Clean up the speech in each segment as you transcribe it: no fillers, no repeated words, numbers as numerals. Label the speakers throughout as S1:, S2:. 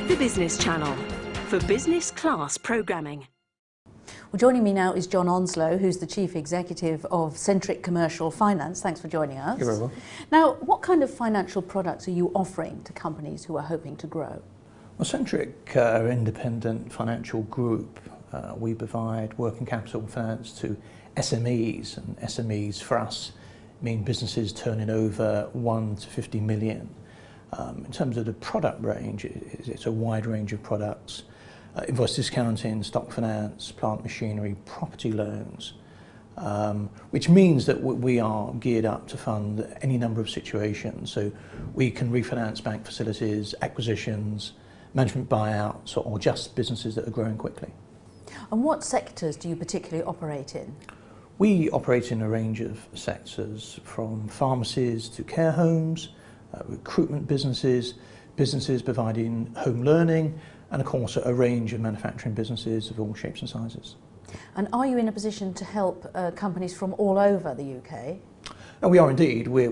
S1: The Business Channel for business class programming.
S2: Well, joining me now is John Onslow, who's the Chief Executive of Centric Commercial Finance. Thanks for joining us.
S3: You're very welcome.
S2: Now, what kind of financial products are you offering to companies who are hoping to grow?
S3: Well, Centric are an independent financial group. We provide working capital finance to SMEs, and SMEs for us mean businesses turning over 1 to 50 million. In terms of the product range, it's a wide range of products. Invoice discounting, stock finance, plant machinery, property loans, which means that we are geared up to fund any number of situations. So we can refinance bank facilities, acquisitions, management buyouts, or just businesses that are growing quickly.
S2: And what sectors do you particularly operate in?
S3: We operate in a range of sectors, from pharmacies to care homes, recruitment businesses, businesses providing home learning, and of course a range of manufacturing businesses of all shapes and sizes.
S2: And are you in a position to help companies from all over the UK?
S3: And we are indeed. We're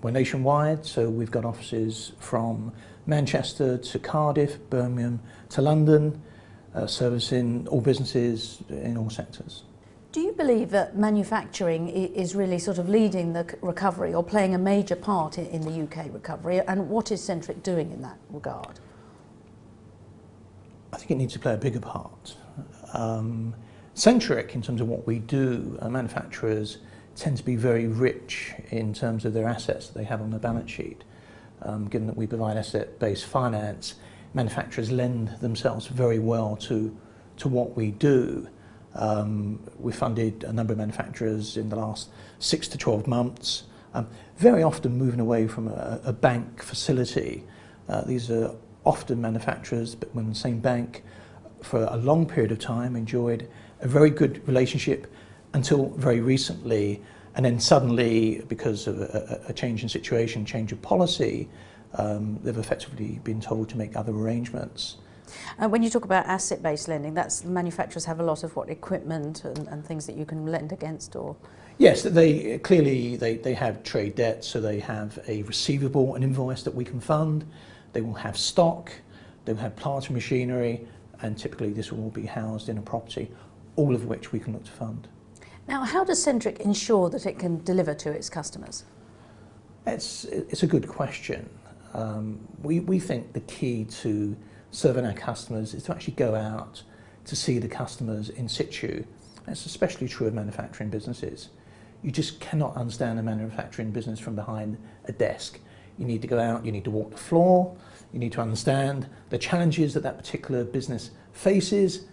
S3: nationwide, so we've got offices from Manchester to Cardiff, Birmingham to London, servicing all businesses in all sectors.
S2: Do you believe that manufacturing is really sort of leading the recovery or playing a major part in the UK recovery? And what is Centric doing in that regard?
S3: I think it needs to play a bigger part. Centric, in terms of what we do, manufacturers tend to be very rich in terms of their assets that they have on their balance sheet. Given that we provide asset-based finance, manufacturers lend themselves very well to what we do. We funded a number of manufacturers in the last 6 to 12 months, very often moving away from a bank facility. These are often manufacturers, but when the same bank for a long period of time enjoyed a very good relationship until very recently, and then suddenly, because of a change in situation, change of policy, they've effectively been told to make other arrangements.
S2: When you talk about asset-based lending, that's manufacturers have a lot of equipment and things that you can lend against, or?
S3: Yes, they clearly have trade debt, so they have a receivable, an invoice that we can fund. They will have stock, they will have plant and machinery, and typically this will all be housed in a property, all of which we can look to fund.
S2: Now, how does Centric ensure that it can deliver to its customers?
S3: It's a good question. We think the key to serving our customers is to actually go out to see the customers in situ. That's especially true of manufacturing businesses. You just cannot understand a manufacturing business from behind a desk. You need to go out, you need to walk the floor, you need to understand the challenges that that particular business faces,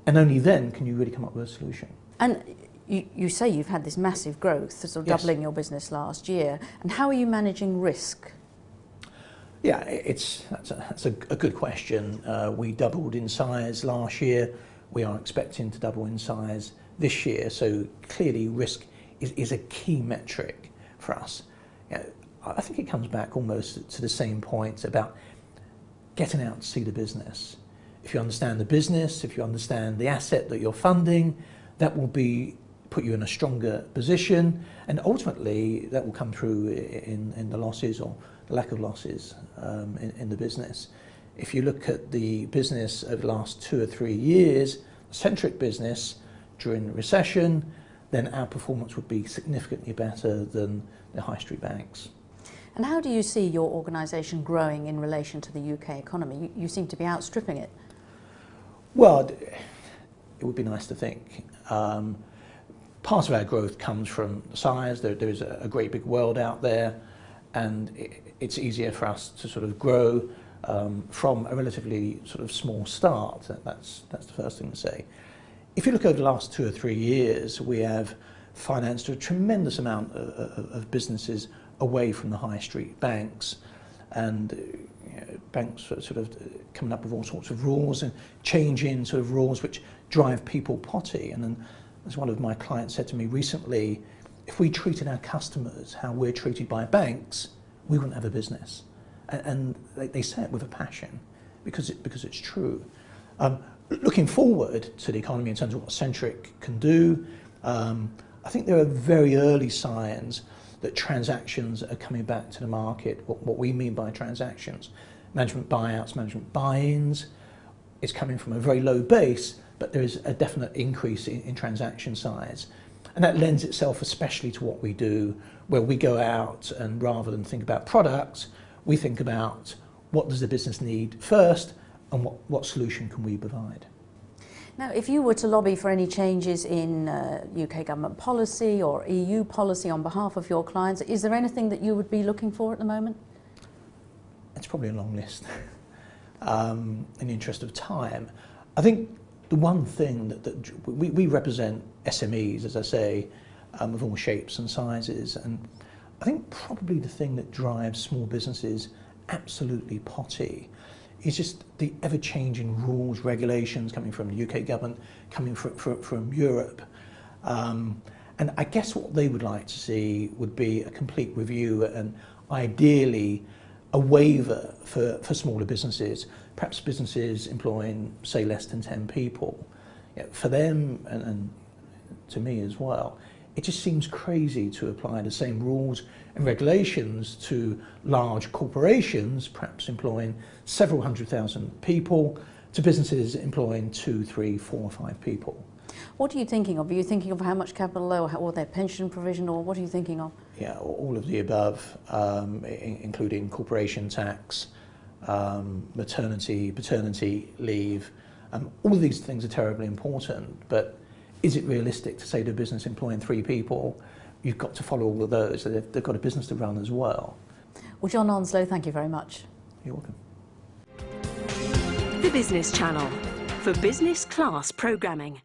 S3: and only then can you really come up with a solution. And
S2: you say you've had this massive growth, sort of
S3: Yes.
S2: doubling your business last year, and how are you managing risk?
S3: Yeah, that's a good question. We doubled in size last year. We are expecting to double in size this year. So clearly risk is a key metric for us. You know, I think it comes back almost to the same point about getting out to see the business. If you understand the business, if you understand the asset that you're funding, that will put you in a stronger position, and ultimately that will come through in the losses or the lack of losses in the business. If you look at the business over the last 2 or 3 years, Centric business during the recession, then our performance would be significantly better than the high street banks.
S2: And how do you see your organisation growing in relation to the UK economy? You seem to be outstripping it.
S3: Well, it would be nice to think. Part of our growth comes from size. There is a great big world out there, and it's easier for us to sort of grow from a relatively sort of small start. That's the first thing to say. If you look over the last 2 or 3 years, we have financed a tremendous amount of businesses away from the high street banks, and banks are sort of coming up with all sorts of rules and changing sort of rules which drive people potty. And then, as one of my clients said to me recently, if we treated our customers how we're treated by banks, we wouldn't have a business. And they say it with a passion because it's true. Looking forward to the economy in terms of what Centric can do, I think there are very early signs that transactions are coming back to the market. What we mean by transactions, management buyouts, management buy-ins. It's coming from a very low base, but there is a definite increase in transaction size. And that lends itself especially to what we do, where we go out and rather than think about products, we think about what does the business need first and what solution can we provide.
S2: Now, if you were to lobby for any changes in UK government policy or EU policy on behalf of your clients, is there anything that you would be looking for at the moment?
S3: It's probably a long list. In the interest of time, I think the one thing that we represent SMEs, as I say, of all shapes and sizes, and I think probably the thing that drives small businesses absolutely potty is just the ever-changing rules, regulations coming from the UK government, coming from Europe. And I guess what they would like to see would be a complete review and ideally a waiver for smaller businesses, perhaps businesses employing, say, less than 10 people. You know, for them, and to me as well, it just seems crazy to apply the same rules and regulations to large corporations, perhaps employing several 100,000 people, to businesses employing 2, 3, 4 or 5 people.
S2: What are you thinking of? Are you thinking of how much capital or their pension provision, or what are you thinking of?
S3: Yeah, all of the above, including corporation tax, maternity, paternity leave. All of these things are terribly important, but is it realistic to say to a business employing 3 people, you've got to follow all of those, so they've got a business to run as well?
S2: Well, John Onslow, thank you very much.
S3: You're welcome.
S1: The Business Channel for business class programming.